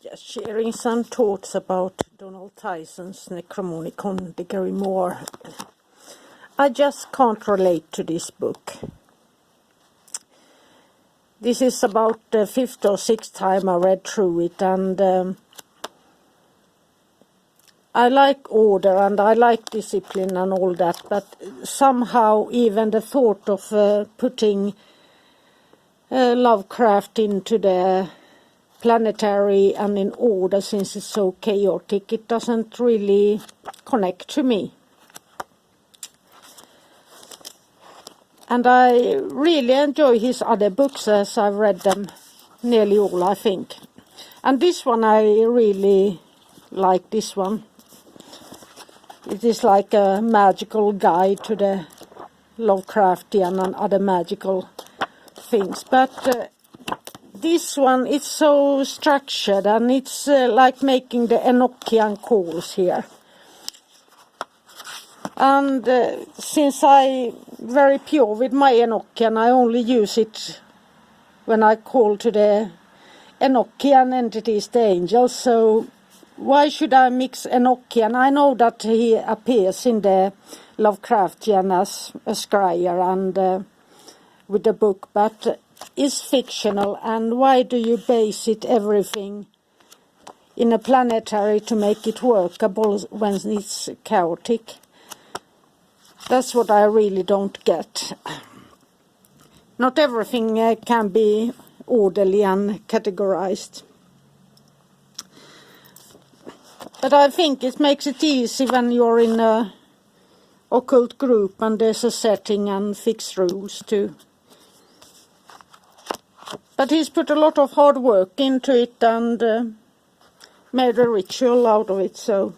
Just sharing some thoughts about Donald Tyson's Necronomicon, the grimoire. I just can't relate to this book. This is about the fifth or sixth time I read through it, and I like order and I like discipline and all that, but somehow even the thought of putting Lovecraft into the planetary and in order, since it's so chaotic, it doesn't really connect to me. And I really enjoy his other books, as I've read them nearly all, I think. And this one I really like, this one. It is like a magical guide to the Lovecraftian and other magical things. But this one, it's so structured, and it's like making the Enochian calls here. And since I'm very pure with my Enochian, I only use it when I call to the Enochian entities, the angels. So why should I mix Enochian? I know that he appears in the Lovecraftian as a scryer and with the book, but is fictional, and why do you base it everything in a planetary to make it workable when it's chaotic? That's what I really don't get. Not everything can be orderly and categorized. But I think it makes it easy when you're in a occult group and there's a setting and fixed rules too. But he's put a lot of hard work into it and made a ritual out of it. So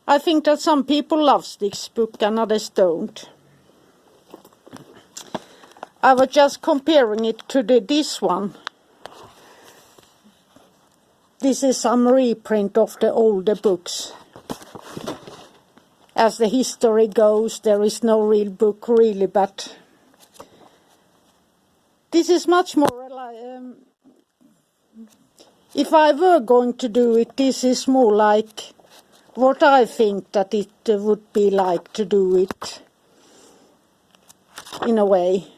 I think that some people love this book and others don't. I was just comparing it to this one. This is some reprint of the older books. As the history goes, there is no real book really, but this is much more if I were going to do it, this is more like what I think that it would be like to do it, in a way.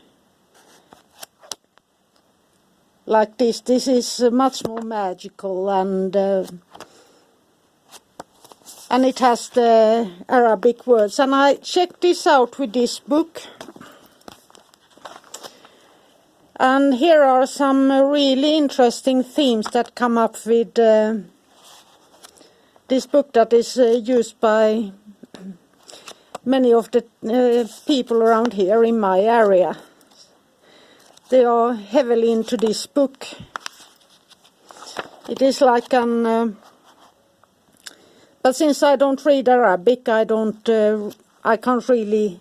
Like this. This is much more magical, and it has the Arabic words. And I checked this out with this book. And here are some really interesting themes that come up with this book that is used by many of the people around here in my area. They are heavily into this book. It is like an... but since I don't read Arabic, I can't really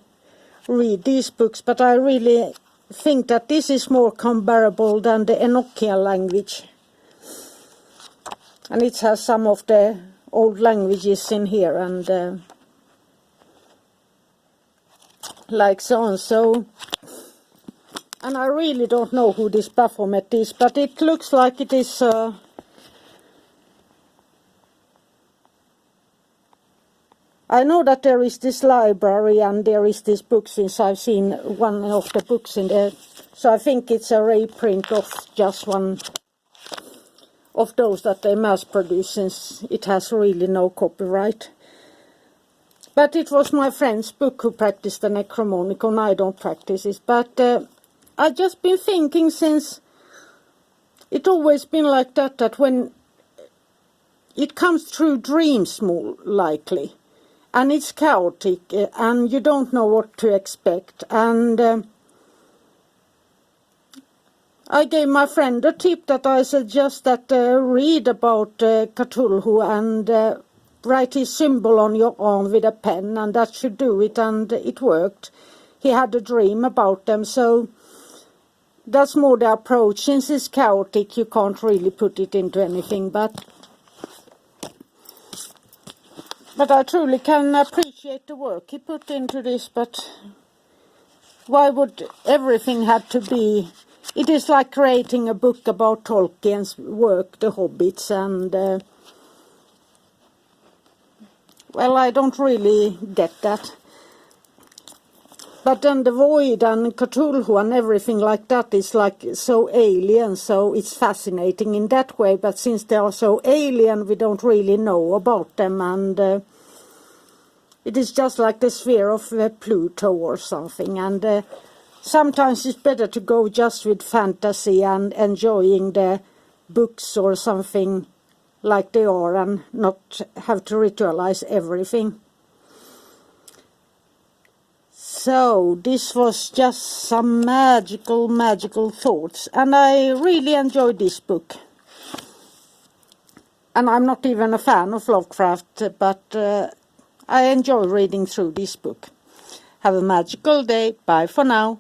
read these books, but I really think that this is more comparable than the Enochian language. And it has some of the old languages in here, and like so and so. And I really don't know who this Baphomet is, but it looks like it is I know that there is this library and there is this book, since I've seen one of the books in there. So I think it's a reprint of just one of those that they mass produce, since it has really no copyright. But it was my friend's book who practiced the Necronomicon. I don't practice it. But I've just been thinking, since it's always been like that when it comes through dreams more likely. And it's chaotic, and you don't know what to expect. And I gave my friend a tip that I suggest that read about Cthulhu and write his symbol on your arm with a pen, and that should do it, and it worked. He had a dream about them, so that's more the approach. Since it's chaotic, you can't really put it into anything, but I truly can appreciate the work he put into this. But why would everything have to be it is like creating a book about Tolkien's work, The Hobbits, and well, I don't really get that. But then the Void and Cthulhu and everything like that is like so alien, so it's fascinating in that way. But since they are so alien, we don't really know about them, and it is just like the sphere of Pluto or something. And sometimes it's better to go just with fantasy and enjoying the books or something like they are, and not have to ritualize everything. So this was just some magical thoughts, and I really enjoyed this book. And I'm not even a fan of Lovecraft, but I enjoy reading through this book. Have a magical day. Bye for now.